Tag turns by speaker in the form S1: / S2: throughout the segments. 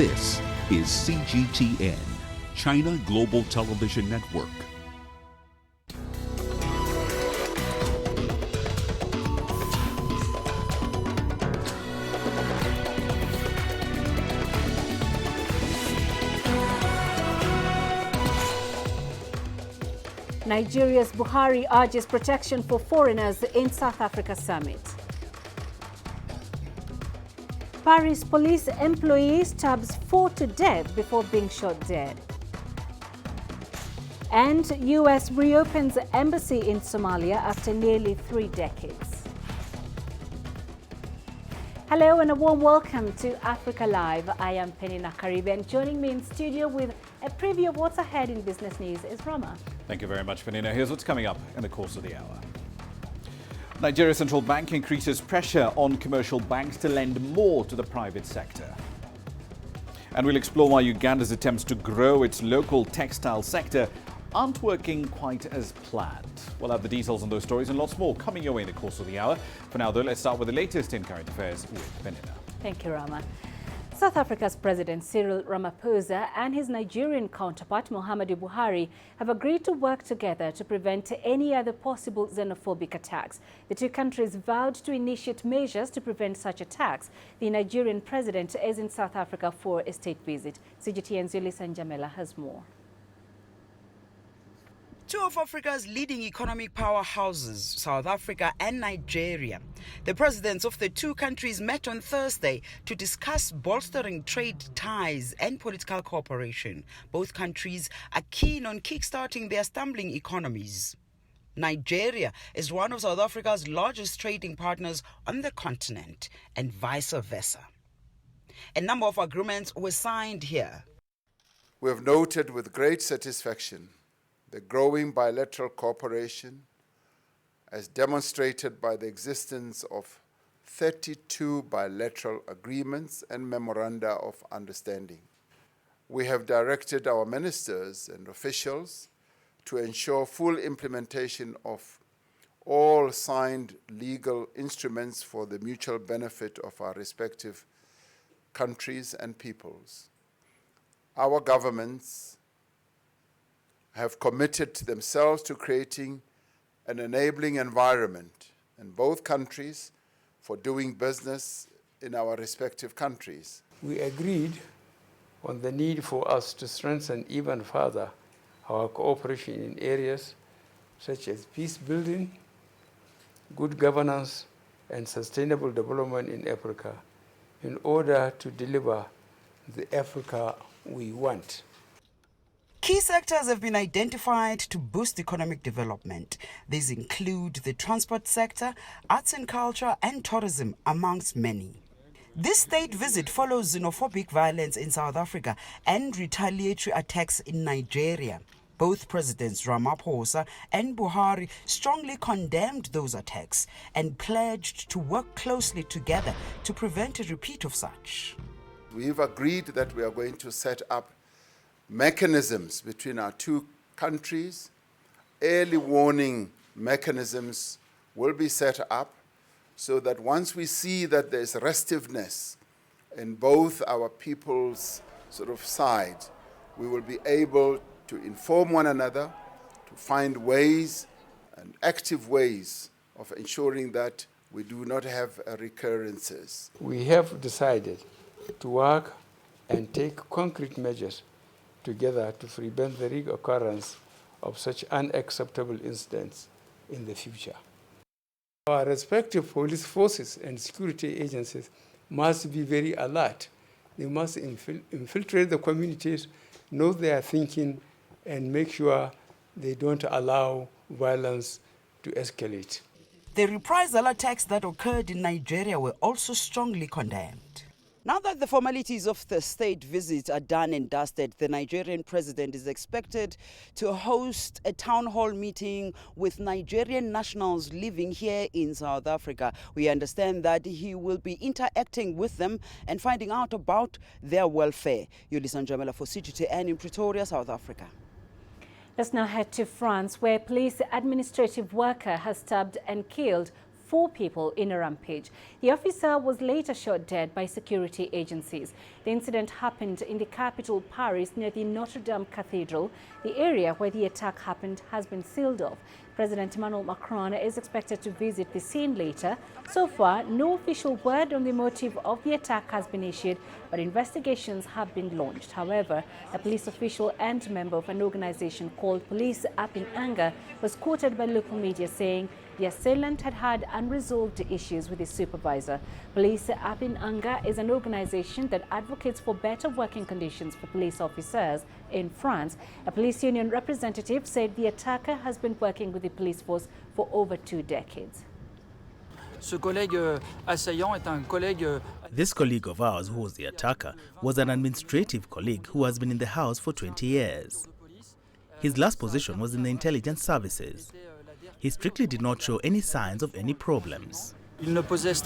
S1: This is CGTN, China Global Television Network.
S2: Nigeria's Buhari urges protection for foreigners in South Africa summit. Paris police employee stabs 4 to death before being shot dead. And US reopens embassy in Somalia after nearly 3 decades. Hello and a warm welcome to Africa Live. I am Peninah Karibe, and joining me in studio with a preview of what's ahead in business news is Rama.
S3: Thank you very much, Peninah. Here's what's coming up in the course of the hour. Nigeria's central bank increases pressure on commercial banks to lend more to the private sector. And we'll explore why Uganda's attempts to grow its local textile sector aren't working quite as planned. We'll have the details on those stories and lots more coming your way in the course of the hour. For now, though, let's start with the latest in current affairs with Peninah.
S2: Thank you, Rama. South Africa's President Cyril Ramaphosa and his Nigerian counterpart Muhammadu Buhari have agreed to work together to prevent any other possible xenophobic attacks. The two countries vowed to initiate measures to prevent such attacks. The Nigerian president is in South Africa for a state visit. CGTN's Yulisa Njamela has more.
S4: Two of Africa's leading economic powerhouses, South Africa and Nigeria. The presidents of the two countries met on Thursday to discuss bolstering trade ties and political cooperation. Both countries are keen on kickstarting their stumbling economies. Nigeria is one of South Africa's largest trading partners on the continent, and vice versa. A number of agreements were signed here.
S5: We have noted with great satisfaction the growing bilateral cooperation as demonstrated by the existence of 32 bilateral agreements and memoranda of understanding. We have directed our ministers and officials to ensure full implementation of all signed legal instruments for the mutual benefit of our respective countries and peoples. Our governments have committed themselves to creating an enabling environment in both countries for doing business in our respective countries.
S6: We agreed on the need for us to strengthen even further our cooperation in areas such as peace building, good governance, and sustainable development in Africa in order to deliver the Africa we want.
S4: Key sectors have been identified to boost economic development. These include the transport sector, arts and culture, and tourism, amongst many. This state visit follows xenophobic violence in South Africa and retaliatory attacks in Nigeria. Both Presidents Ramaphosa and Buhari strongly condemned those attacks and pledged to work closely together to prevent a repeat of such.
S5: We've agreed that we are going to set up mechanisms between our two countries. Early warning mechanisms will be set up so that once we see that there's restiveness in both our people's side, we will be able to inform one another, to find ways and active ways of ensuring that we do not have recurrences.
S6: We have decided to work and take concrete measures together to prevent the reoccurrence of such unacceptable incidents in the future. Our respective police forces and security agencies must be very alert. They must infiltrate the communities, know their thinking, and make sure they don't allow violence to escalate.
S4: The reprisal attacks that occurred in Nigeria were also strongly condemned. Now that the formalities of the state visit are done and dusted, the Nigerian president is expected to host a town hall meeting with Nigerian nationals living here in South Africa. We understand that he will be interacting with them and finding out about their welfare. Yulisa Njamela for CGTN in Pretoria, South Africa.
S2: Let's now head to France, where police administrative worker has stabbed and killed 4 people in a rampage. The officer was later shot dead by security agencies. The incident happened in the capital, Paris, near the Notre Dame Cathedral. The area where the attack happened has been sealed off. President Emmanuel Macron is expected to visit the scene later. So far, no official word on the motive of the attack has been issued, but investigations have been launched. However, a police official and member of an organization called Police Api-pc&a was quoted by local media saying the assailant had unresolved issues with his supervisor. Police Api-pc&a is an organization that advocates for better working conditions for police officers in France. A police union representative said the attacker has been working with the police force for over 2 decades.
S7: This colleague of ours who was the attacker was an administrative colleague who has been in the house for 20 years. His last position was in the intelligence services. He strictly did not show any signs of any problems.
S2: Let's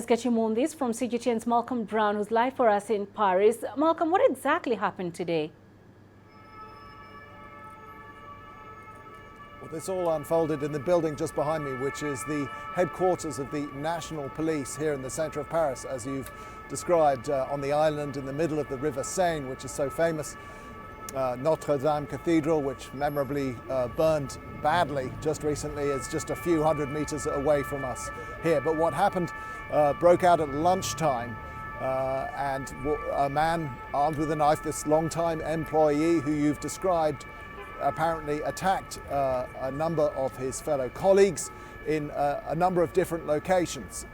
S2: get you more on this from CGTN's Malcolm Brown, who's live for us in Paris. Malcolm, what exactly happened today?
S8: Well, this all unfolded in the building just behind me, which is the headquarters of the National Police here in the centre of Paris, as you've described, on the island in the middle of the River Seine, which is so famous. Notre Dame Cathedral, which memorably burned badly just recently, is just a few hundred meters away from us here. But what happened broke out at lunchtime, and a man armed with a knife, this long-time employee who you've described, apparently attacked a number of his fellow colleagues in a number of different locations.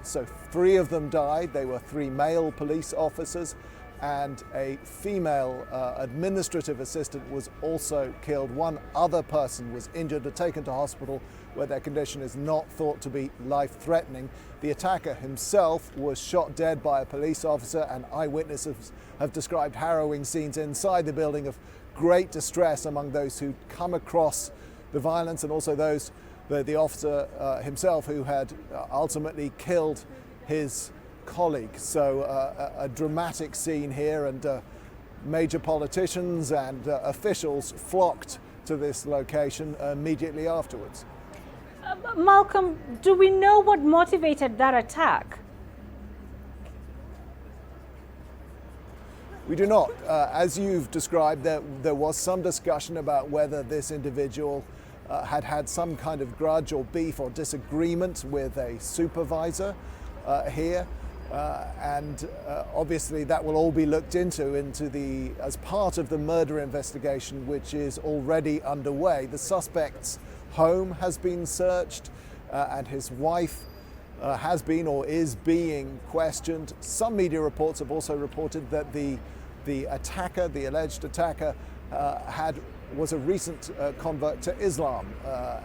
S8: So 3 of them died. They were 3 male police officers, and a female administrative assistant was also killed. 1 other person was injured and taken to hospital, where their condition is not thought to be life-threatening. The attacker himself was shot dead by a police officer, and eyewitnesses have described harrowing scenes inside the building of great distress among those who come across the violence, and also the officer himself, who had ultimately killed his colleague. So a dramatic scene here, and major politicians and officials flocked to this location immediately afterwards.
S2: Malcolm, do we know what motivated that attack?
S8: We do not. As you've described, there was some discussion about whether this individual had some kind of grudge or beef or disagreement with a supervisor here. And obviously that will all be looked into as part of the murder investigation, which is already underway. The suspect's home has been searched, and his wife has been or is being questioned. Some media reports have also reported that the alleged attacker, was a recent convert to Islam,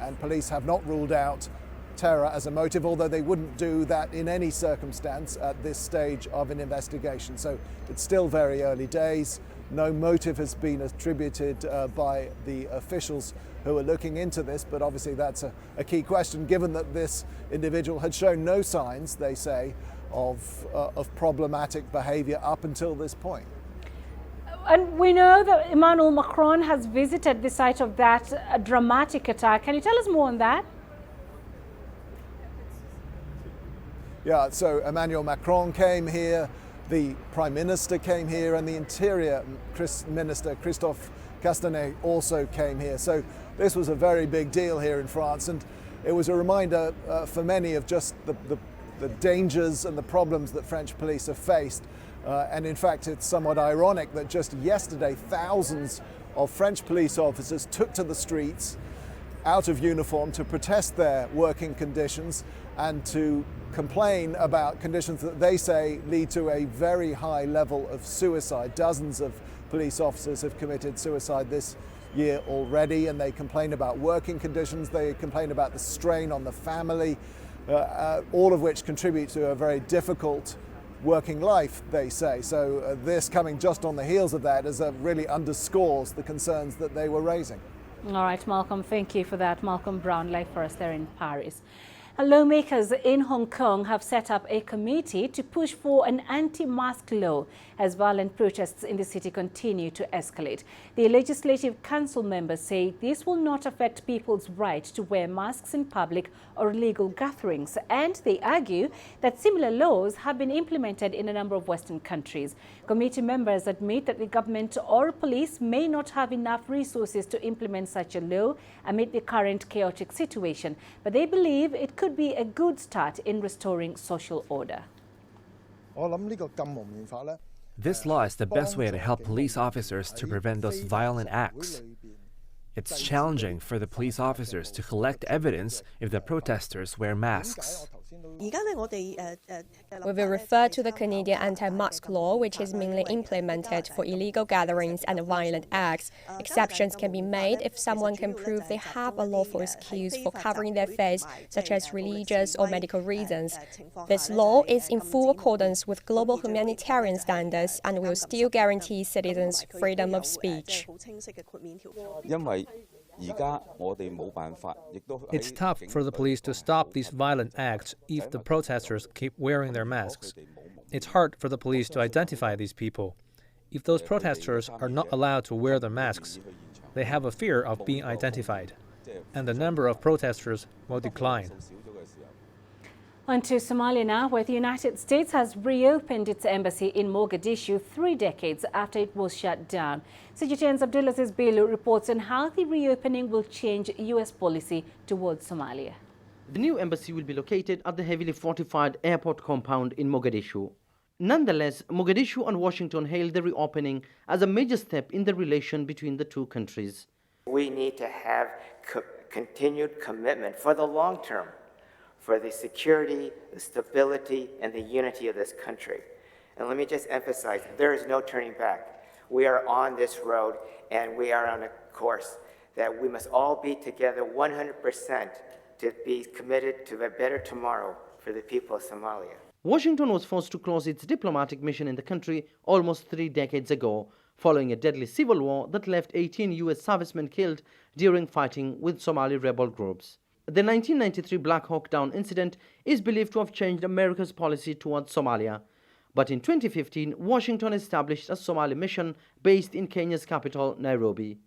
S8: and police have not ruled out terror as a motive, although they wouldn't do that in any circumstance at this stage of an investigation. So it's still very early days. No motive has been attributed by the officials who are looking into this, but obviously that's a key question, given that this individual had shown no signs, they say, of problematic behavior up until this point.
S2: And we know that Emmanuel Macron has visited the site of that dramatic attack. Can you tell us more on that?
S8: Yeah, so Emmanuel Macron came here, the Prime Minister came here, and the Interior Minister, Christophe Castanet, also came here. So this was a very big deal here in France, and it was a reminder for many of just the dangers and the problems that French police have faced. And in fact, it's somewhat ironic that just yesterday, thousands of French police officers took to the streets out of uniform to protest their working conditions and to complain about conditions that they say lead to a very high level of suicide. Dozens of police officers have committed suicide this year already, and they complain about working conditions, they complain about the strain on the family, all of which contribute to a very difficult working life, they say. So this coming just on the heels of that really underscores the concerns that they were raising.
S2: All right, Malcolm, thank you for that. Malcolm Brown, live for us there in Paris. Lawmakers in Hong Kong have set up a committee to push for an anti-mask law as violent protests in the city continue to escalate. The Legislative Council members say this will not affect people's right to wear masks in public or legal gatherings, and they argue that similar laws have been implemented in a number of Western countries. Committee members admit that the government or police may not have enough resources to implement such a law amid the current chaotic situation, but they believe it could be a good start in restoring social order.
S9: This law is the best way to help police officers to prevent those violent acts. It's challenging for the police officers to collect evidence if the protesters wear masks.
S10: We will refer to the Canadian anti-mask law, which is mainly implemented for illegal gatherings and violent acts. Exceptions can be made if someone can prove they have a lawful excuse for covering their face, such as religious or medical reasons. This law is in full accordance with global humanitarian standards and will still guarantee citizens freedom of speech.
S11: It's tough for the police to stop these violent acts if the protesters keep wearing their masks. It's hard for the police to identify these people. If those protesters are not allowed to wear their masks, they have a fear of being identified, and the number of protesters will decline.
S2: On to Somalia now, where the United States has reopened its embassy in Mogadishu 3 decades after it was shut down. CGTN's Abdulaziz Bello reports on how the reopening will change U.S. policy towards Somalia.
S12: The new embassy will be located at the heavily fortified airport compound in Mogadishu. Nonetheless, Mogadishu and Washington hailed the reopening as a major step in the relation between the two countries.
S13: We need to have continued commitment for the long term, for the security, the stability, and the unity of this country. And let me just emphasize, there is no turning back. We are on this road, and we are on a course that we must all be together 100% to be committed to a better tomorrow for the people of Somalia.
S12: Washington was forced to close its diplomatic mission in the country almost 3 decades ago, following a deadly civil war that left 18 U.S. servicemen killed during fighting with Somali rebel groups. The 1993 Black Hawk Down incident is believed to have changed America's policy towards Somalia. But in 2015, Washington established a Somali mission based in Kenya's capital, Nairobi.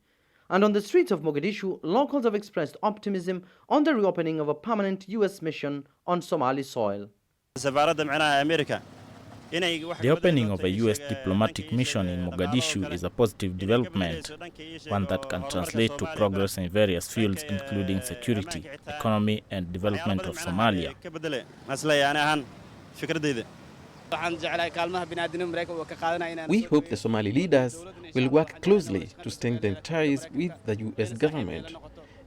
S12: And on the streets of Mogadishu, locals have expressed optimism on the reopening of a permanent U.S. mission on Somali soil.
S14: The opening of a U.S. diplomatic mission in Mogadishu is a positive development, one that can translate to progress in various fields including security, economy and development of Somalia.
S15: We hope the Somali leaders will work closely to strengthen ties with the U.S. government.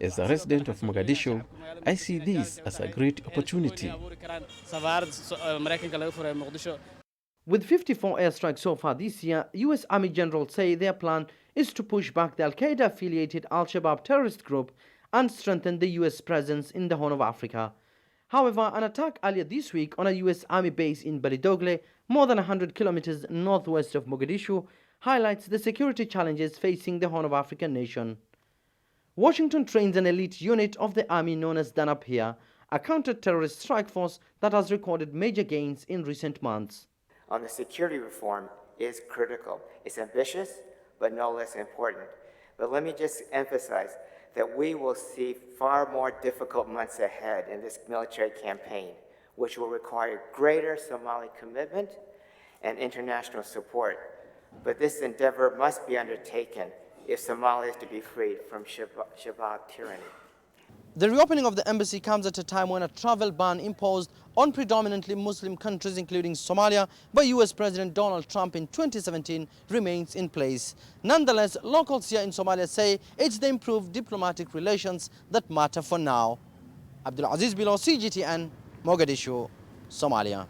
S15: As a resident of Mogadishu, I see this as a great opportunity.
S12: With 54 airstrikes so far this year, U.S. Army generals say their plan is to push back the Al-Qaeda-affiliated Al-Shabaab terrorist group and strengthen the U.S. presence in the Horn of Africa. However, an attack earlier this week on a U.S. Army base in Balidogle, more than 100 kilometers northwest of Mogadishu, highlights the security challenges facing the Horn of Africa nation. Washington trains an elite unit of the army known as Danab here, a counter-terrorist strike force that has recorded major gains in recent months.
S13: On the security reform is critical. It's ambitious, but no less important. But let me just emphasize that we will see far more difficult months ahead in this military campaign, which will require greater Somali commitment and international support. But this endeavor must be undertaken if Somalia is to be freed from Shabaab tyranny.
S12: The reopening of the embassy comes at a time when a travel ban imposed on predominantly Muslim countries, including Somalia, by US President Donald Trump in 2017 remains in place. Nonetheless, locals here in Somalia say it's the improved diplomatic relations that matter for now. Abdulaziz Bello, CGTN, Mogadishu, Somalia.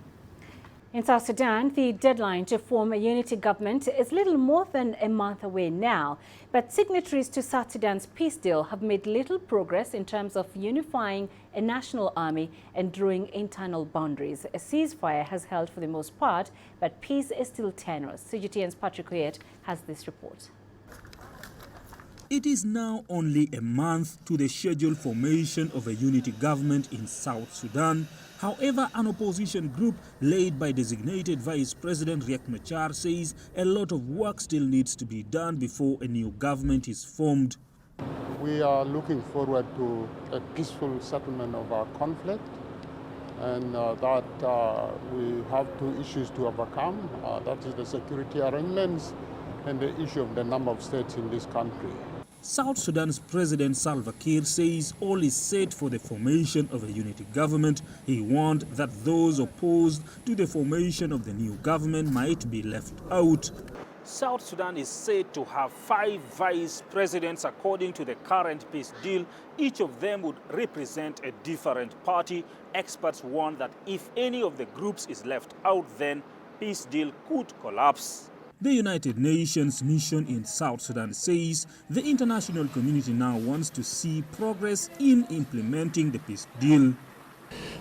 S2: In South Sudan, the deadline to form a unity government is little more than a month away now. But signatories to South Sudan's peace deal have made little progress in terms of unifying a national army and drawing internal boundaries. A ceasefire has held for the most part, but peace is still tenuous. CGTN's Patrick Oyet has this report.
S16: It is now only a month to the scheduled formation of a unity government in South Sudan. However, an opposition group led by designated Vice President Riek Machar says a lot of work still needs to be done before a new government is formed.
S17: We are looking forward to a peaceful settlement of our conflict, and that we have two issues to overcome. That is the security arrangements and the issue of the number of states in this country.
S16: South Sudan's President Salva Kiir says all is set for the formation of a unity government. He warned that those opposed to the formation of the new government might be left out. South Sudan is said to have 5 vice presidents according to the current peace deal. Each of them would represent a different party. Experts warn that if any of the groups is left out, then peace deal could collapse. The United Nations mission in South Sudan says the international community now wants to see progress in implementing the peace deal.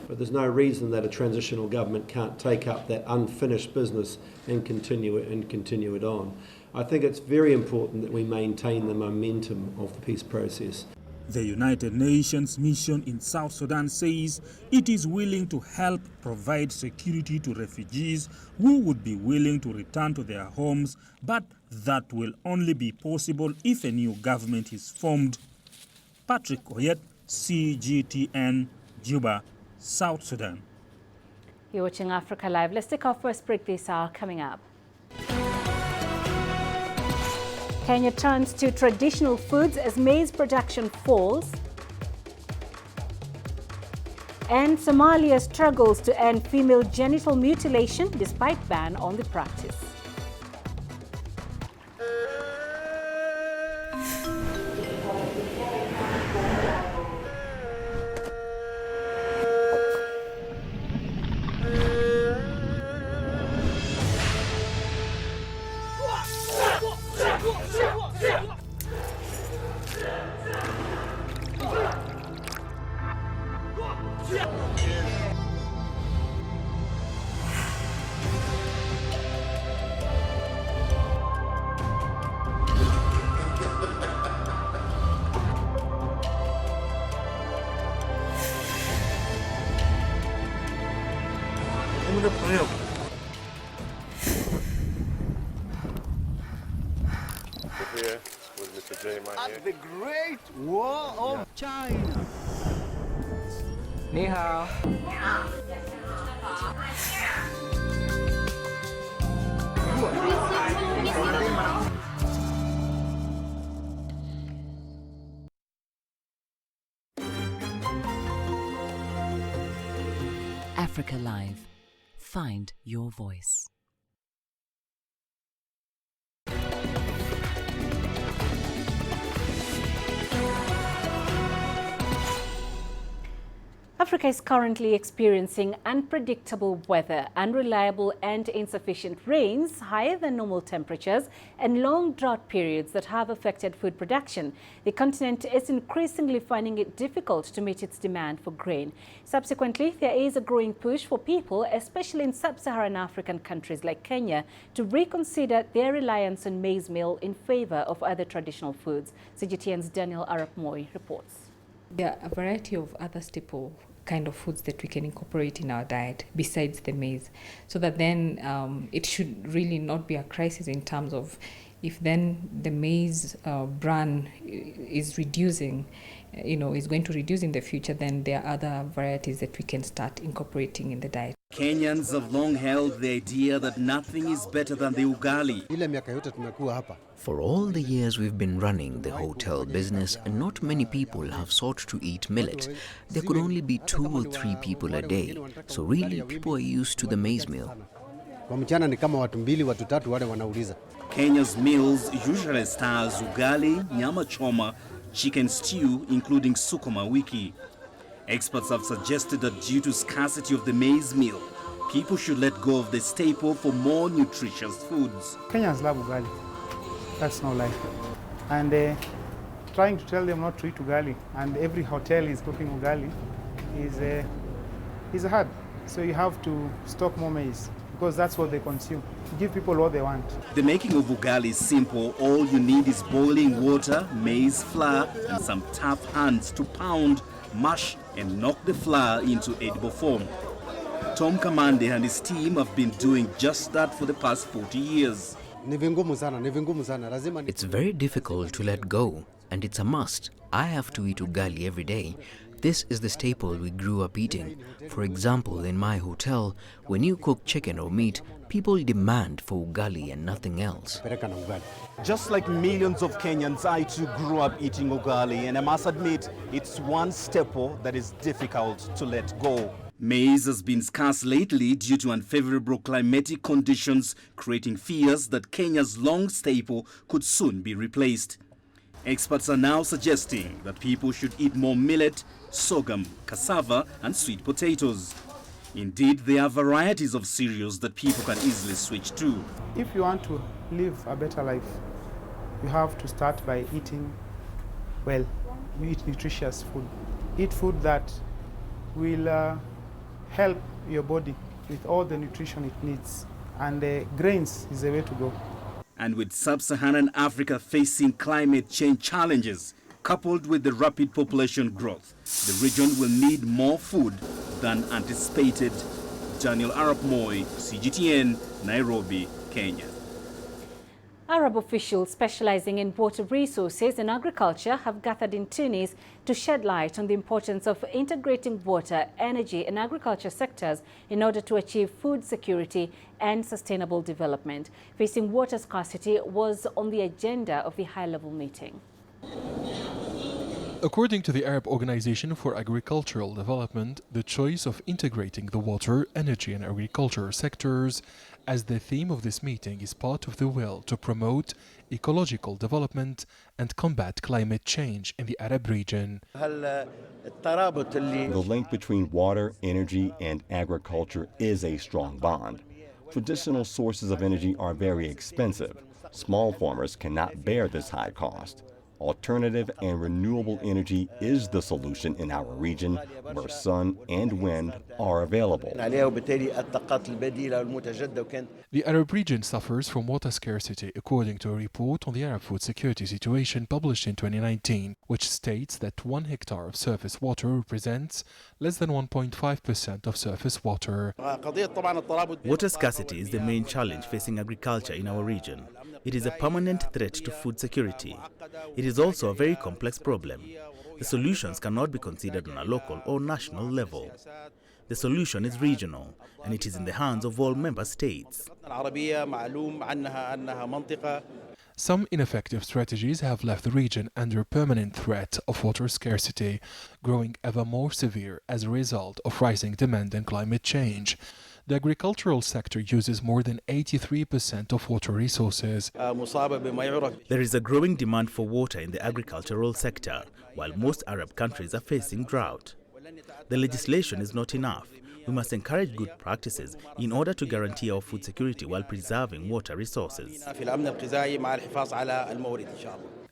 S18: But there's no reason that a transitional government can't take up that unfinished business and continue it on. I think it's very important that we maintain the momentum of the peace process. The United Nations mission in South Sudan says it is willing to help provide security to refugees who would be willing to return to their homes, but that will only be possible if a new government is formed. Patrick Oyet, CGTN, Juba, South Sudan.
S2: You're watching Africa Live. Let's take our first break this hour. Coming up, Kenya turns to traditional foods as maize production falls. And Somalia struggles to end female genital mutilation despite ban on the practice.
S19: At the Great Wall of China. Ni hao.
S20: Africa Live. Find your voice.
S2: Africa is currently experiencing unpredictable weather, unreliable and insufficient rains, higher than normal temperatures, and long drought periods that have affected food production. The continent is increasingly finding it difficult to meet its demand for grain. Subsequently, there is a growing push for people, especially in sub-Saharan African countries like Kenya, to reconsider their reliance on maize meal in favor of other traditional foods. CGTN's Daniel Arap Moi reports.
S21: There are a variety of other staple kind of foods that we can incorporate in our diet besides the maize, so that then it should really not be a crisis in terms of if then the maize bran is reducing, is going to reduce in the future, then there are other varieties that we can start incorporating in the diet.
S22: Kenyans have long held the idea that nothing is better than the ugali.
S23: For all the years we've been running the hotel business, not many people have sought to eat millet. There could only be 2 or 3 people a day. So really, people are used to the maize meal.
S22: Kenya's meals usually stars ugali, nyama choma, chicken stew, including sukuma wiki. Experts have suggested that due to scarcity of the maize meal, people should let go of the staple for more nutritious foods.
S24: Kenyans love ugali. That's no lie. And trying to tell them not to eat ugali, and every hotel is cooking ugali, is hard. So you have to stock more maize. because that's what they consume. Give people what they want.
S22: The making of ugali is simple. All you need is boiling water, maize flour, and some tough hands to pound, mash, and knock the flour into edible form. Tom Kamande and his team have been doing just that for the past 40 years.
S23: It's very difficult to let go, and it's a must. I have to eat ugali every day. This is the staple we grew up eating. For example, in my hotel, when you cook chicken or meat, people demand for ugali and nothing else.
S22: Just like millions of Kenyans, I too grew up eating ugali, and I must admit, it's one staple that is difficult to let go. Maize has been scarce lately due to unfavorable climatic conditions, creating fears that Kenya's long staple could soon be replaced. Experts are now suggesting that people should eat more millet, sorghum, cassava, and sweet potatoes. Indeed, there are varieties of cereals that people can easily switch to.
S24: If you want to live a better life, you have to start by eating well. You eat nutritious food. Eat food that will help your body with all the nutrition it needs. And grains is the way to go.
S22: And with sub-Saharan Africa facing climate change challenges, coupled with the rapid population growth, the region will need more food than anticipated. Daniel Arap Moi, CGTN, Nairobi, Kenya.
S2: Arab officials specializing in water resources and agriculture have gathered in Tunis to shed light on the importance of integrating water, energy and agriculture sectors in order to achieve food security and sustainable development. Facing water scarcity was on the agenda of the high-level meeting.
S1: According to the Arab Organization for Agricultural Development, the choice of integrating the water, energy and agriculture sectors as the theme of this meeting is part of the will to promote ecological development and combat climate change in the Arab region.
S3: The link between water, energy and agriculture is a strong bond. Traditional sources of energy are very expensive. Small farmers cannot bear this high cost. Alternative and renewable energy is the solution in our region where sun and wind are available.
S1: The Arab region suffers from water scarcity according to a report on the Arab food security situation published in 2019, which states that 1 hectare of surface water represents less than 1.5% of surface water.
S7: Water scarcity is the main challenge facing agriculture in our region. It is a permanent threat to food security. It is also a very complex problem. The solutions cannot be considered on a local or national level. The solution is regional, and it is in the hands of all member states.
S1: Some ineffective strategies have left the region under permanent threat of water scarcity, growing ever more severe as a result of rising demand and climate change. The agricultural sector uses more than 83% of water resources.
S7: There is a growing demand for water in the agricultural sector, while most Arab countries are facing drought. The legislation is not enough. We must encourage good practices in order to guarantee our food security while preserving water resources.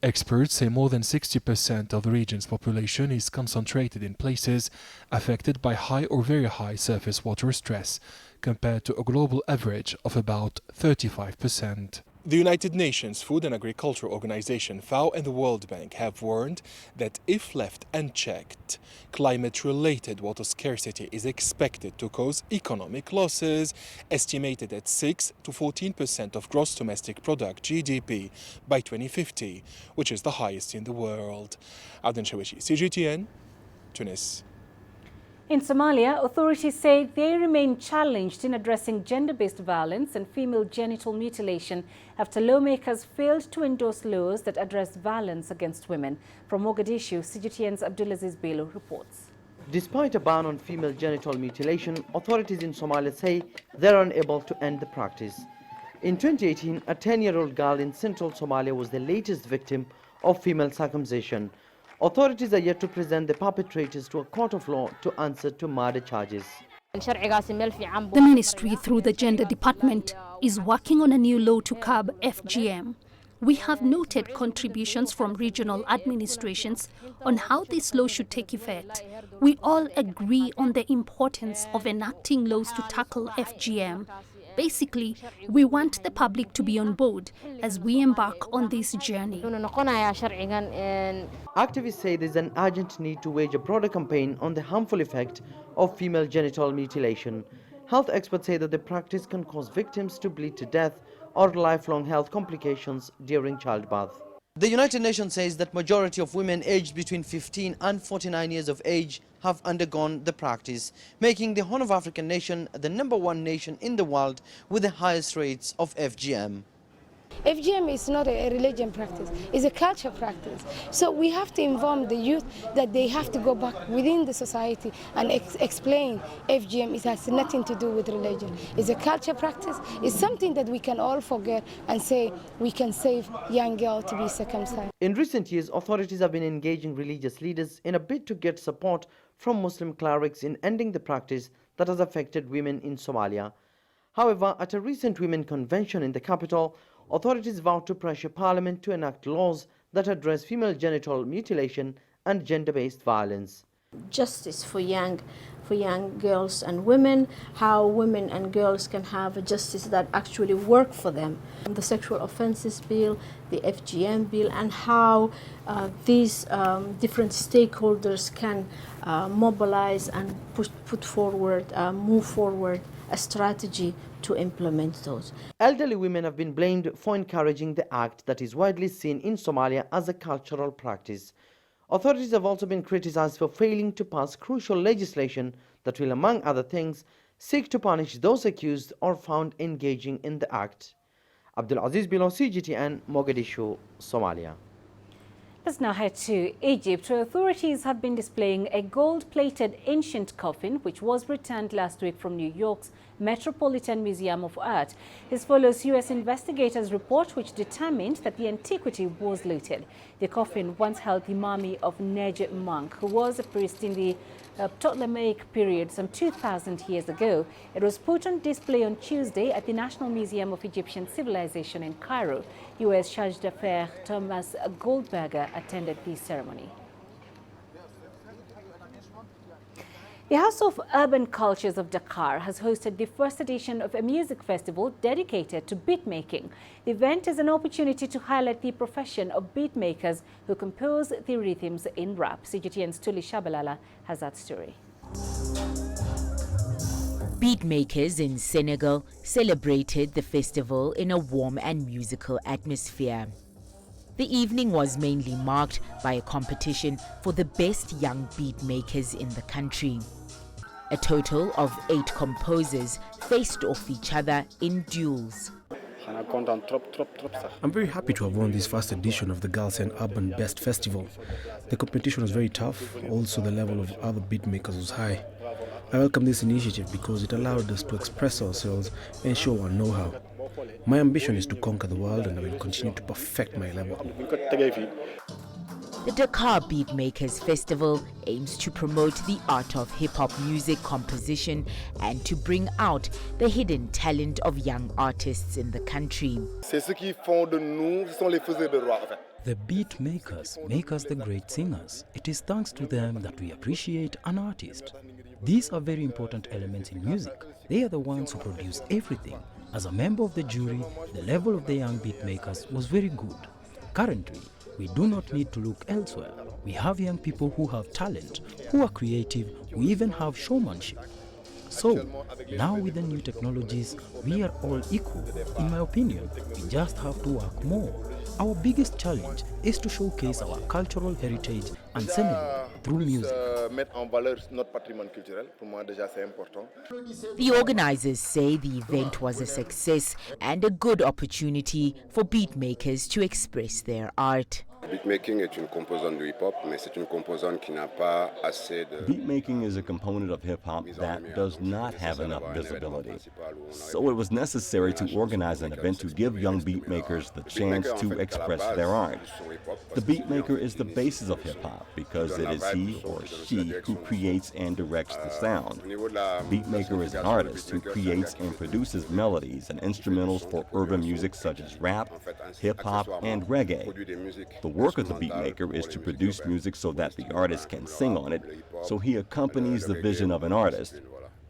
S1: Experts say more than 60% of the region's population is concentrated in places affected by high or very high surface water stress, compared to a global average of about 35%. The United Nations Food and Agriculture Organization FAO and the World Bank have warned that if left unchecked, climate-related water scarcity is expected to cause economic losses, estimated at 6 to 14% of gross domestic product (GDP) by 2050, which is the highest in the world. Aden Shawishi, CGTN, Tunis.
S2: In Somalia, authorities say they remain challenged in addressing gender-based violence and female genital mutilation after lawmakers failed to endorse laws that address violence against women. From Mogadishu, CGTN's Abdulaziz Bello reports.
S12: Despite a ban on female genital mutilation, authorities in Somalia say they're unable to end the practice. In 2018, a 10-year-old girl in central Somalia was the latest victim of female circumcision. Authorities are yet to present the perpetrators to a court of law to answer to murder charges.
S5: The ministry, through the gender department, is working on a new law to curb FGM. We have noted contributions from regional administrations on how this law should take effect. We all agree on the importance of enacting laws to tackle FGM. Basically, we want the public to be on board as we embark on this journey.
S12: Activists say there's an urgent need to wage a broader campaign on the harmful effect of female genital mutilation. Health experts say that the practice can cause victims to bleed to death or lifelong health complications during childbirth. The United Nations says that majority of women aged between 15 and 49 years of age have undergone the practice, making the Horn of Africa nation the #1 nation in the world with the highest rates of FGM.
S4: FGM is not a religion practice, it's a culture practice. So we have to inform the youth that they have to go back within the society and explain FGM. It has nothing to do with religion. It's a culture practice. It's something that we can all forget and say we can save young girls to be circumcised.
S12: In recent years, authorities have been engaging religious leaders in a bid to get support from Muslim clerics in ending the practice that has affected women in Somalia. However, at a recent women convention in the capital, authorities vowed to pressure Parliament to enact laws that address female genital mutilation and gender-based violence.
S6: Justice for young girls and women, how women and girls can have a justice that actually work for them. The sexual offences bill, the FGM bill, and how these different stakeholders can mobilize and move forward a strategy to implement those.
S12: Elderly women have been blamed for encouraging the act that is widely seen in Somalia as a cultural practice. Authorities have also been criticized for failing to pass crucial legislation that will, among other things, seek to punish those accused or found engaging in the act. Abdul Aziz Bilo, CGTN, Mogadishu, Somalia.
S2: Let's now head to Egypt, where authorities have been displaying a gold-plated ancient coffin which was returned last week from New York's Metropolitan Museum of Art. This follows U.S. investigators' report which determined that the antiquity was looted. The coffin once held the mummy of Nej monk, who was a priest in the Ptolemaic period some 2,000 years ago. It was put on display on Tuesday at the National Museum of Egyptian Civilization in Cairo. U.S. Charge d'Affaires Thomas Goldberger attended the ceremony. The House of Urban Cultures of Dakar has hosted the first edition of a music festival dedicated to beatmaking. The event is an opportunity to highlight the profession of beatmakers who compose the rhythms in rap. CGTN's Tuli Shabalala has that story.
S8: Beatmakers in Senegal celebrated the festival in a warm and musical atmosphere. The evening was mainly marked by a competition for the best young beatmakers in the country. A total of 8 composers faced off each other in duels.
S9: I'm very happy to have won this first edition of the Girls and Urban Best Festival. The competition was very tough, also the level of other beatmakers was high. I welcome this initiative because it allowed us to express ourselves and show our know-how. My ambition is to conquer the world and I will continue to perfect my level.
S8: The Dakar Beatmakers Festival aims to promote the art of hip-hop music composition and to bring out the hidden talent of young artists in the country.
S25: The beat makers make us the great singers. It is thanks to them that we appreciate an artist. These are very important elements in music. They are the ones who produce everything. As a member of the jury, the level of the young beat makers was very good. Currently, we do not need to look elsewhere. We have young people who have talent, who are creative, we even have showmanship. So, now with the new technologies, we are all equal. In my opinion, we just have to work more. Our biggest challenge is to showcase our cultural heritage and Senegal through music.
S8: The organizers say the event was a success and a good opportunity for beatmakers to express their art.
S26: Beatmaking est une composante du hip-hop, mais c'est une composante qui n'a pas assez de...
S3: Beatmaking is a component of hip-hop that does not have enough visibility. So it was necessary to organize an event to give young beatmakers the chance to express their art. The beatmaker is the basis of hip-hop because it is he or she who creates and directs the sound. Beatmaker is an artist who creates and produces melodies and instrumentals for urban music such as rap, hip-hop, and reggae. The work of the beatmaker is to produce music so that the artist can sing on it, so he accompanies the vision of an artist.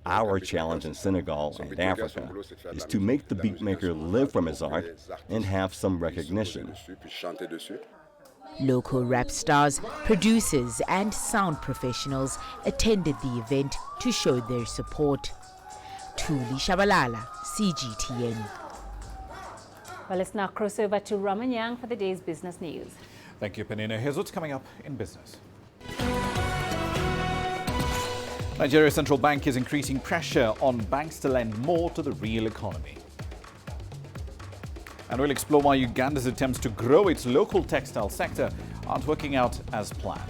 S3: Our challenge in Senegal and Africa is to make the beatmaker live from his art and have some recognition.
S8: Local rap stars, producers and sound professionals attended the event to show their support. Tuli Shabalala, CGTN.
S2: Well, let's now cross over to Ramanyang for the day's business news.
S10: Thank you, Peninah. Here's what's coming up in business. Nigeria's central bank is increasing pressure on banks to lend more to the real economy. And we'll explore why Uganda's attempts to grow its local textile sector aren't working out as planned.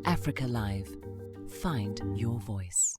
S20: Africa Live. Find your voice.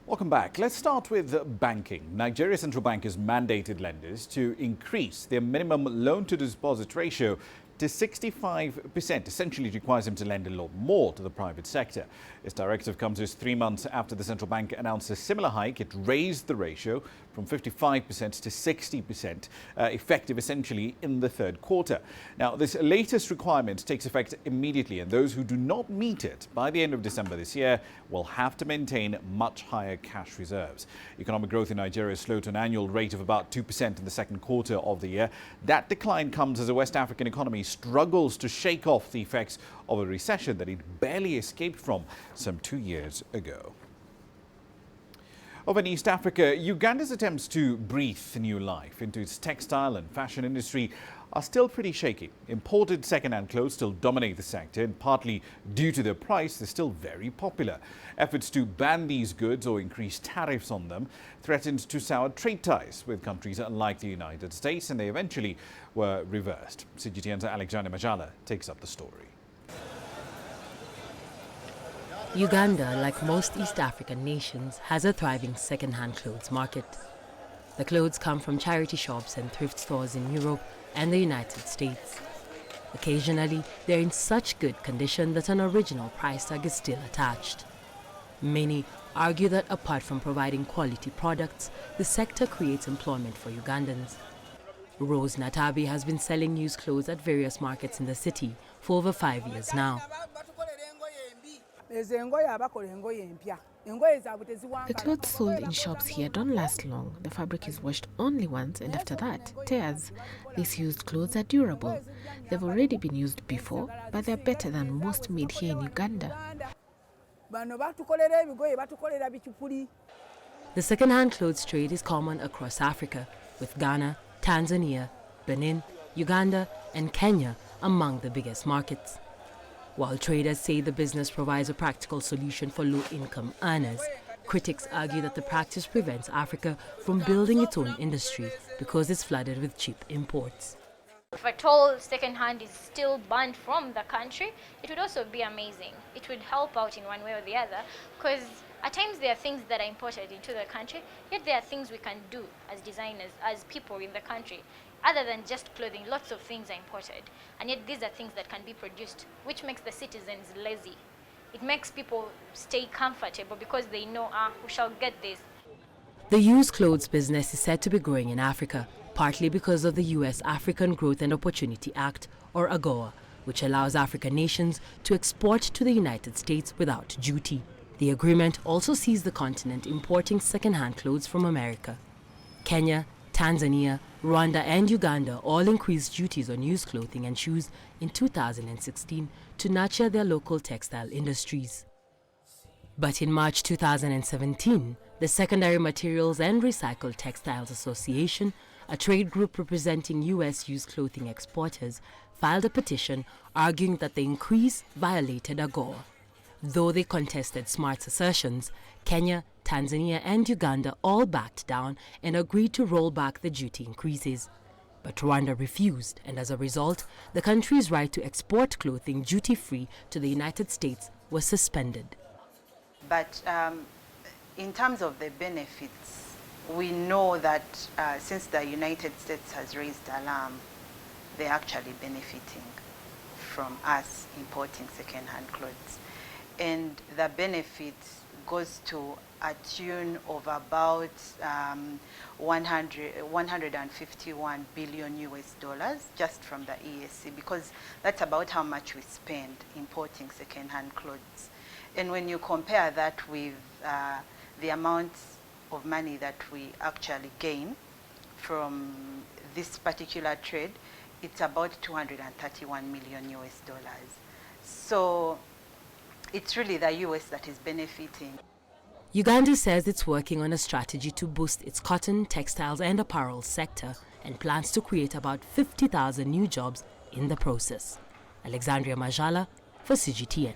S10: Welcome back. Let's start with banking. Nigeria's central bank has mandated lenders to increase their minimum loan-to-deposit ratio to 65%. Essentially, it requires them to lend a lot more to the private sector. This directive comes just 3 months after the central bank announced a similar hike. It raised the ratio from 55% to 60%, effective essentially in the third quarter. Now, this latest requirement takes effect immediately, and those who do not meet it by the end of December this year will have to maintain much higher cash reserves. Economic growth in Nigeria slowed to an annual rate of about 2% in the second quarter of the year. That decline comes as the West African economy struggles to shake off the effects of a recession that it barely escaped from some 2 years ago. Over in East Africa, Uganda's attempts to breathe new life into its textile and fashion industry are still pretty shaky. Imported second-hand clothes still dominate the sector, and partly due to their price, they're still very popular. Efforts to ban these goods or increase tariffs on them threatened to sour trade ties with countries like the United States, and they eventually were reversed. CGTN's Alexander Majala takes up the story.
S11: Uganda, like most East African nations, has a thriving second-hand clothes market. The clothes come from charity shops and thrift stores in Europe and the United States. Occasionally, they're in such good condition that an original price tag is still attached. Many argue that apart from providing quality products, the sector creates employment for Ugandans. Rose Natabi has been selling used clothes at various markets in the city for over 5 years now.
S13: The clothes sold in shops here don't last long. The fabric is washed only once, and after that, tears. These used clothes are durable. They've already been used before, but they're better than most made here in Uganda.
S11: The second-hand clothes trade is common across Africa, with Ghana, Tanzania, Benin, Uganda, and Kenya among the biggest markets. While traders say the business provides a practical solution for low-income earners, critics argue that the practice prevents Africa from building its own industry because it's flooded with cheap imports.
S14: If at all second-hand is still banned from the country, it would also be amazing. It would help out in one way or the other, because at times there are things that are imported into the country, yet there are things we can do as designers, as people in the country. Other than just clothing, lots of things are imported, and yet these are things that can be produced, which makes the citizens lazy. It makes people stay comfortable because they know, we shall get this.
S11: The used clothes business is said to be growing in Africa, partly because of the U.S. African Growth and Opportunity Act, or AGOA, which allows African nations to export to the United States without duty. The agreement also sees the continent importing second-hand clothes from America. Kenya, Tanzania, Rwanda and Uganda all increased duties on used clothing and shoes in 2016 to nurture their local textile industries. But in March 2017, the Secondary Materials and Recycled Textiles Association, a trade group representing U.S. used clothing exporters, filed a petition arguing that the increase violated AGOA. Though they contested SMART's assertions, Kenya, Tanzania and Uganda all backed down and agreed to roll back the duty increases. But Rwanda refused, and as a result, the country's right to export clothing duty-free to the United States was suspended.
S15: But in terms of the benefits, we know that since the United States has raised alarm, they're actually benefiting from us importing second-hand clothes. And the benefit goes to a tune of about 151 billion US dollars just from the ESC, because that's about how much we spend importing second-hand clothes. And when you compare that with the amount of money that we actually gain from this particular trade, it's about 231 million US dollars. So it's really the US that is benefiting.
S11: Uganda says it's working on a strategy to boost its cotton, textiles and apparel sector and plans to create about 50,000 new jobs in the process. Alexandria Majala for CGTN.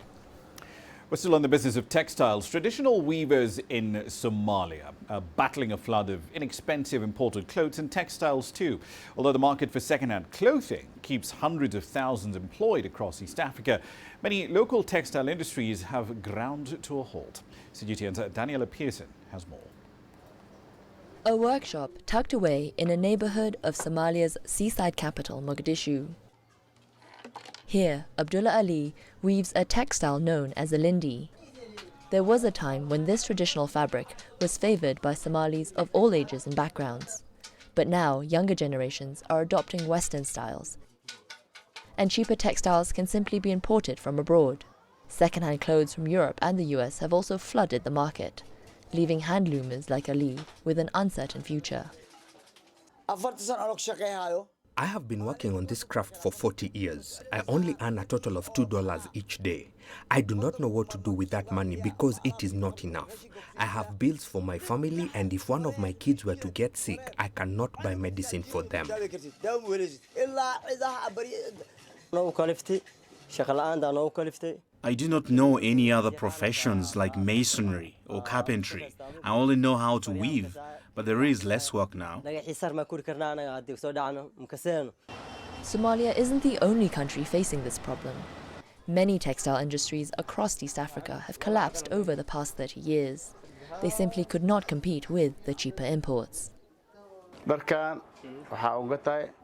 S10: We're still on the business of textiles. Traditional weavers in Somalia are battling a flood of inexpensive imported clothes and textiles too. Although the market for second-hand clothing keeps hundreds of thousands employed across East Africa, many local textile industries have ground to a halt. CGTN's Daniela Pearson has more.
S16: A workshop tucked away in a neighborhood of Somalia's seaside capital, Mogadishu. Here, Abdullah Ali weaves a textile known as a lindi. There was a time when this traditional fabric was favored by Somalis of all ages and backgrounds. But now, younger generations are adopting Western styles, and cheaper textiles can simply be imported from abroad. Second-hand clothes from Europe and the US have also flooded the market, leaving handloomers like Ali with an uncertain future.
S17: I have been working on this craft for 40 years. I only earn a total of $2 each day. I do not know what to do with that money because it is not enough. I have bills for my family, and if one of my kids were to get sick, I cannot buy medicine for them.
S22: I do not know any other professions like masonry or carpentry. I only know how to weave, but there is less work now.
S16: Somalia isn't the only country facing this problem. Many textile industries across East Africa have collapsed over the past 30 years. They simply could not compete with the cheaper imports.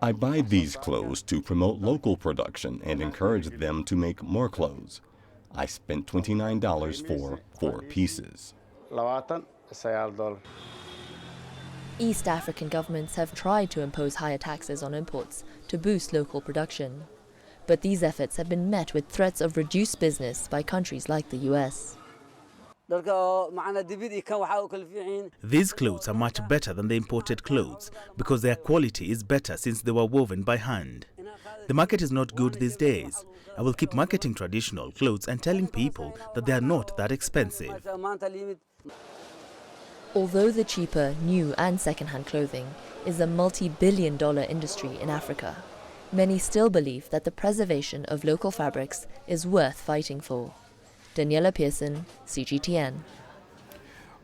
S3: I buy these clothes to promote local production and encourage them to make more clothes. I spent $29 for 4 pieces.
S16: East African governments have tried to impose higher taxes on imports to boost local production. But these efforts have been met with threats of reduced business by countries like the US.
S7: These clothes are much better than the imported clothes because their quality is better since they were woven by hand. The market is not good these days. I will keep marketing traditional clothes and telling people that they are not that expensive.
S16: Although the cheaper, new and second-hand clothing is a multi-billion-dollar industry in Africa, many still believe that the preservation of local fabrics is worth fighting for. Daniela Pearson, CGTN.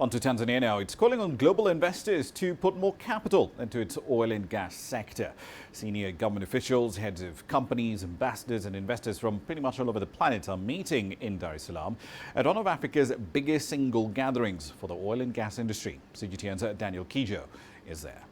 S10: On to Tanzania now. It's calling on global investors to put more capital into its oil and gas sector. Senior government officials, heads of companies, ambassadors and investors from pretty much all over the planet are meeting in Dar es Salaam at one of Africa's biggest single gatherings for the oil and gas industry. CGTN's Daniel Kijo is there.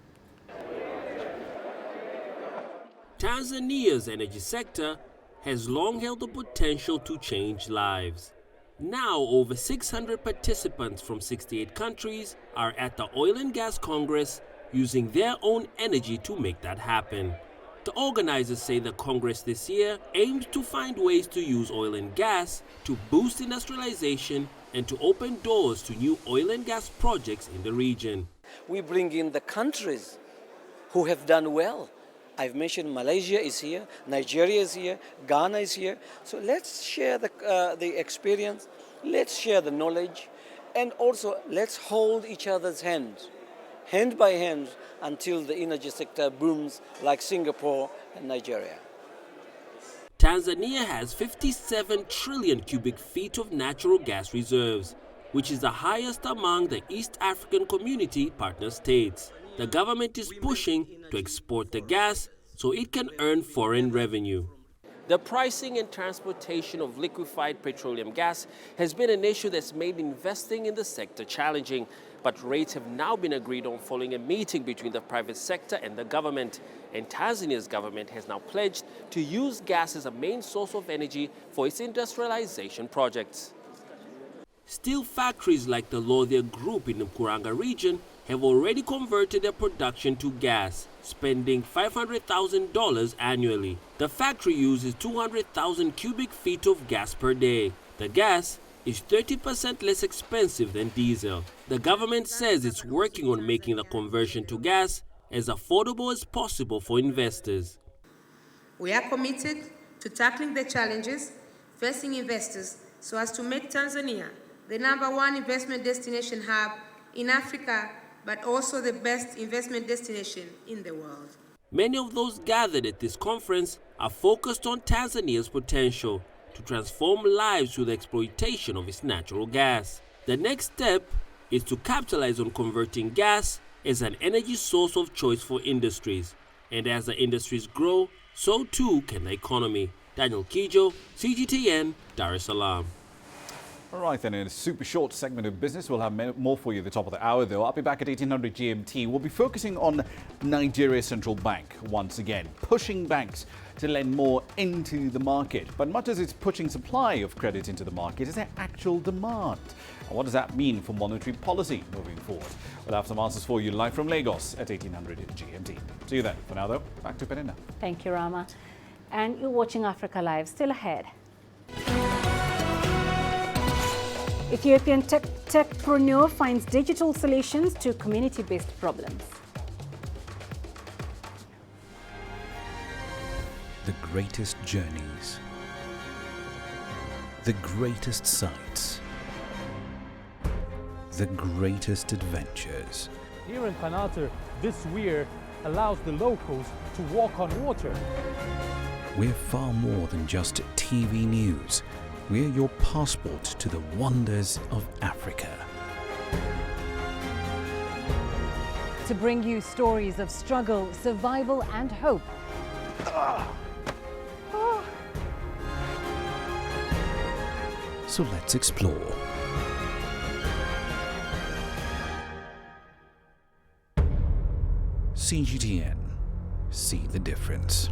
S18: Tanzania's energy sector has long held the potential to change lives. Now, over 600 participants from 68 countries are at the Oil and Gas Congress using their own energy to make that happen. The organizers say the Congress this year aims to find ways to use oil and gas to boost industrialization and to open doors to new oil and gas projects in the region.
S19: We bring in the countries who have done well. I've mentioned Malaysia is here, Nigeria is here, Ghana is here. So let's share the experience, let's share the knowledge, and also let's hold each other's hands, hand by hand, until the energy sector booms like Singapore and Nigeria.
S18: Tanzania has 57 trillion cubic feet of natural gas reserves. which is the highest among the East African Community partner states. The government is pushing to export the gas so it can earn foreign revenue. The pricing and transportation of liquefied petroleum gas has been an issue that's made investing in the sector challenging, but rates have now been agreed on following a meeting between the private sector and the government. And Tanzania's government has now pledged to use gas as a main source of energy for its industrialization projects. Steel factories like the Lothier Group in the Mkuranga region have already converted their production to gas, spending $500,000 annually. The factory uses 200,000 cubic feet of gas per day. The gas is 30% less expensive than diesel. The government says it's working on making the conversion to gas as affordable as possible for investors.
S1: We are committed to tackling the challenges facing investors so as to make Tanzania the #1 investment destination hub in Africa, but also the best investment destination in the world.
S18: Many of those gathered at this conference are focused on Tanzania's potential to transform lives through the exploitation of its natural gas. The next step is to capitalize on converting gas as an energy source of choice for industries. And as the industries grow, so too can the economy. Daniel Kijo, CGTN, Dar es Salaam.
S10: All right, then, in a super short segment of business, we'll have more for you at the top of the hour, though. I'll be back at 1800 GMT. We'll be focusing on Nigeria's central bank once again, pushing banks to lend more into the market. But much as it's pushing supply of credit into the market, is there actual demand? And what does that mean for monetary policy moving forward? We'll have some answers for you live from Lagos at 1800 GMT. See you then. For now, though, back to Peninah.
S2: Thank you, Rama. And you're watching Africa Live. Still ahead. Ethiopian techpreneur finds digital solutions to community-based problems.
S4: The greatest journeys, the greatest sights, the greatest adventures.
S5: Here in Panata, this weir allows the locals to walk on water.
S4: We're far more than just TV news. We're your passport to the wonders of Africa.
S21: To bring you stories of struggle, survival and hope.
S4: So let's explore. CGTN. See the difference.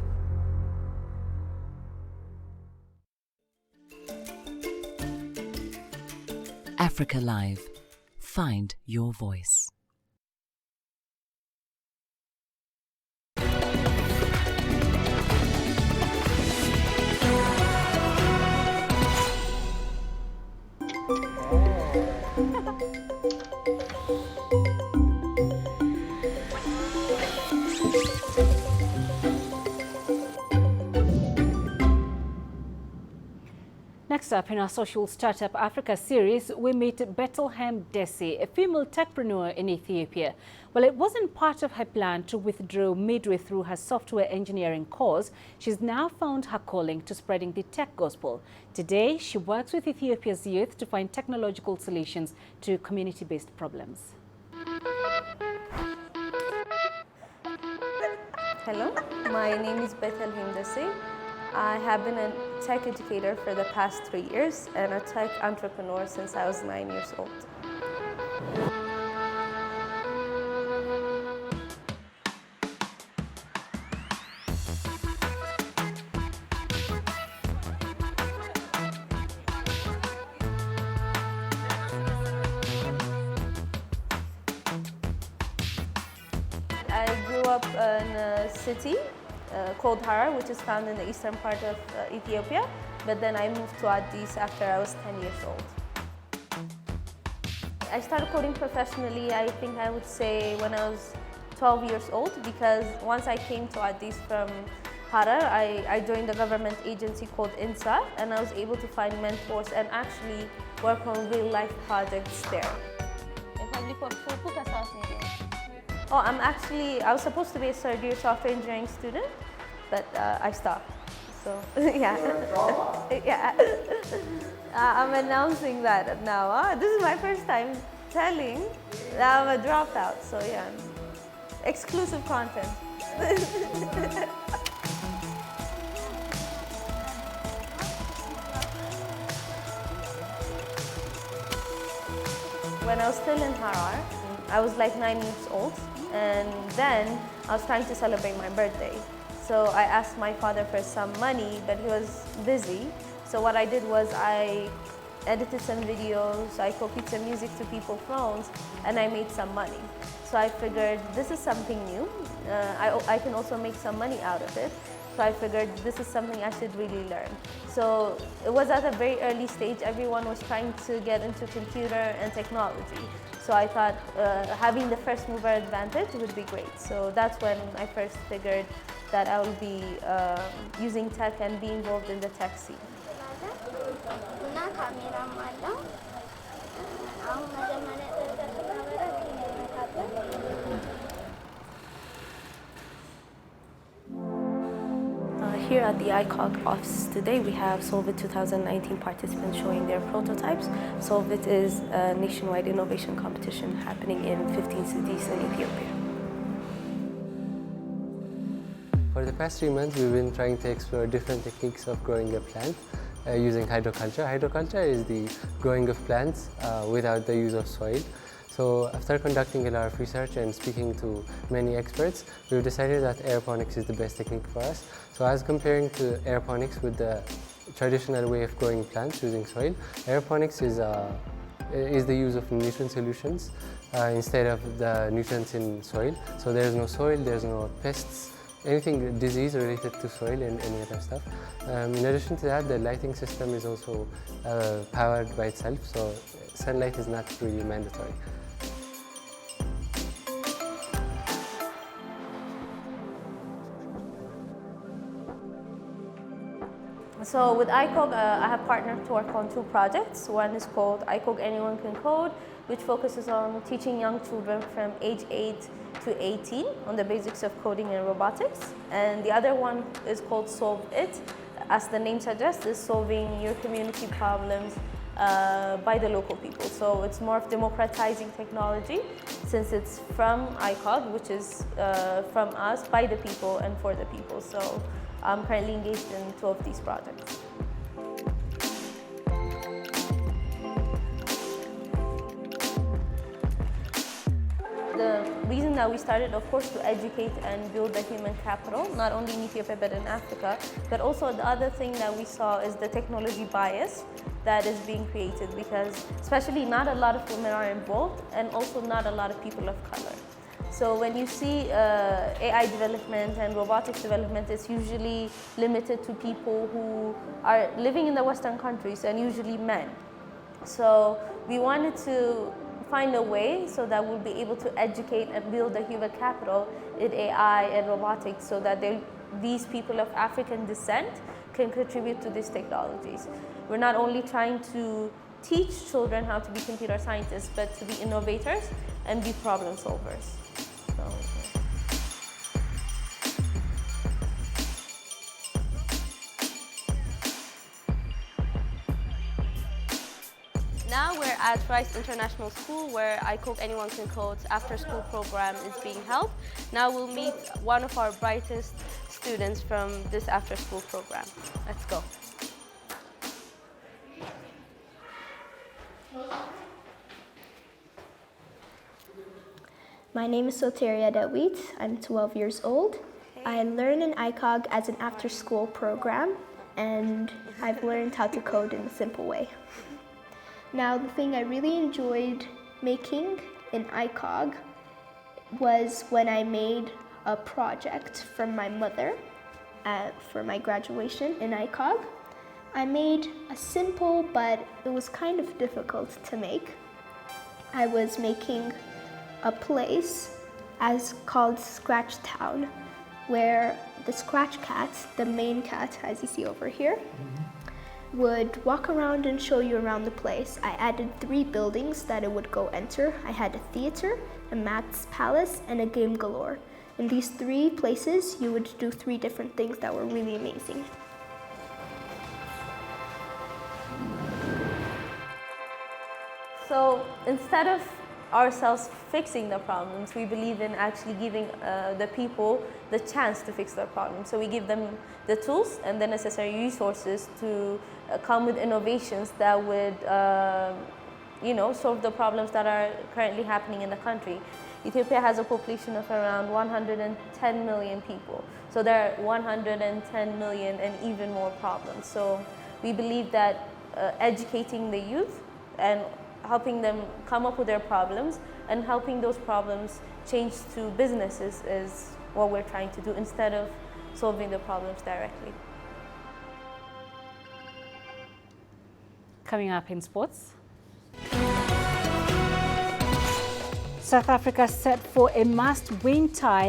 S20: Africa Live. Find your voice.
S2: Next up in our Social Startup Africa series, we meet Bethlehem Desi, a female techpreneur in Ethiopia. Well, it wasn't part of her plan to withdraw midway through her software engineering course. She's now found her calling to spreading the tech gospel. Today, she works with Ethiopia's youth to find technological solutions to community-based problems.
S23: Hello, my name is Bethlehem Desi. I have been a tech educator for the past 3 years and a tech entrepreneur since I was 9 years old. I grew up in a city called Harar, which is found in the eastern part of Ethiopia, but then I moved to Addis after I was 10 years old. I started coding professionally, I think I would say when I was 12 years old, because once I came to Addis from Harar, I joined a government agency called INSA, and I was able to find mentors and actually work on real-life projects there. Oh, I was supposed to be a third-year software engineering student, but I stopped. So, yeah. Yeah. I'm announcing that now. This is my first time telling that I'm a dropout, so yeah. Exclusive content. When I was still in Harar, I was like 9 years old, and then I was trying to celebrate my birthday. So I asked my father for some money, but he was busy. So what I did was I edited some videos, I copied some music to people's phones, and I made some money. So I figured this is something new. I can also make some money out of it. So I figured this is something I should really learn. So it was at a very early stage. Everyone was trying to get into computer and technology. So I thought having the first mover advantage would be great. So that's when I first figured that I will be using tech and be involved in the tech scene. Here at the ICOG office today, we have Solvit 2019 participants showing their prototypes. Solvit is a nationwide innovation competition happening in 15 cities in Ethiopia.
S6: For the past 3 months, we've been trying to explore different techniques of growing a plant using hydroculture. Hydroculture is the growing of plants without the use of soil. So after conducting a lot of research and speaking to many experts, we've decided that aeroponics is the best technique for us. So as comparing to aeroponics with the traditional way of growing plants using soil, aeroponics is the use of nutrient solutions instead of the nutrients in soil. So there's no soil, there's no pests, anything disease related to soil and any other stuff. In addition to that, the lighting system is also powered by itself, so sunlight is not really mandatory.
S23: So with ICOG, I have partnered to work on 2 projects. One is called ICOG Anyone Can Code, which focuses on teaching young children from age 8 to 18 on the basics of coding and robotics. And the other one is called Solve It. As the name suggests, is solving your community problems by the local people. So it's more of democratizing technology, since it's from ICOG, which is from us, by the people and for the people. So I'm currently engaged in 2 of these projects. The reason that we started, of course, to educate and build the human capital, not only in Ethiopia but in Africa, but also the other thing that we saw is the technology bias that is being created, because especially not a lot of women are involved, and also not a lot of people of color. So when you see AI development and robotics development, it's usually limited to people who are living in the Western countries, and usually men. So we wanted to find a way so that we'll be able to educate and build the human capital in AI and robotics, so that these people of African descent can contribute to these technologies. We're not only trying to teach children how to be computer scientists, but to be innovators and be problem solvers. Now we're at Rice International School, where ICOG Anyone Can Code's after-school program is being held. Now we'll meet one of our brightest students from this after-school program. Let's go.
S9: My name is Soteria Dawit. I'm 12 years old. I learn in ICOG as an after-school program, and I've learned how to code in a simple way. Now, the thing I really enjoyed making in ICOG was when I made a project from my mother for my graduation in ICOG. I made a simple, but it was kind of difficult to make. I was making a place called Scratch Town, where the Scratch Cat, the main cat, as you see over here, would walk around and show you around the place. I added 3 buildings that it would go enter. I had a theater, a maths palace, and a game galore. In these 3 places, you would do 3 different things that were really amazing.
S23: So instead of ourselves fixing the problems, we believe in actually giving the people the chance to fix their problems. So we give them the tools and the necessary resources to come with innovations that would solve the problems that are currently happening in the country. Ethiopia has a population of around 110 million people. So there are 110 million and even more problems. So we believe that educating the youth and helping them come up with their problems and helping those problems change to businesses is what we're trying to do instead of solving the problems directly.
S2: Coming up in sports. South Africa set for a must-win tie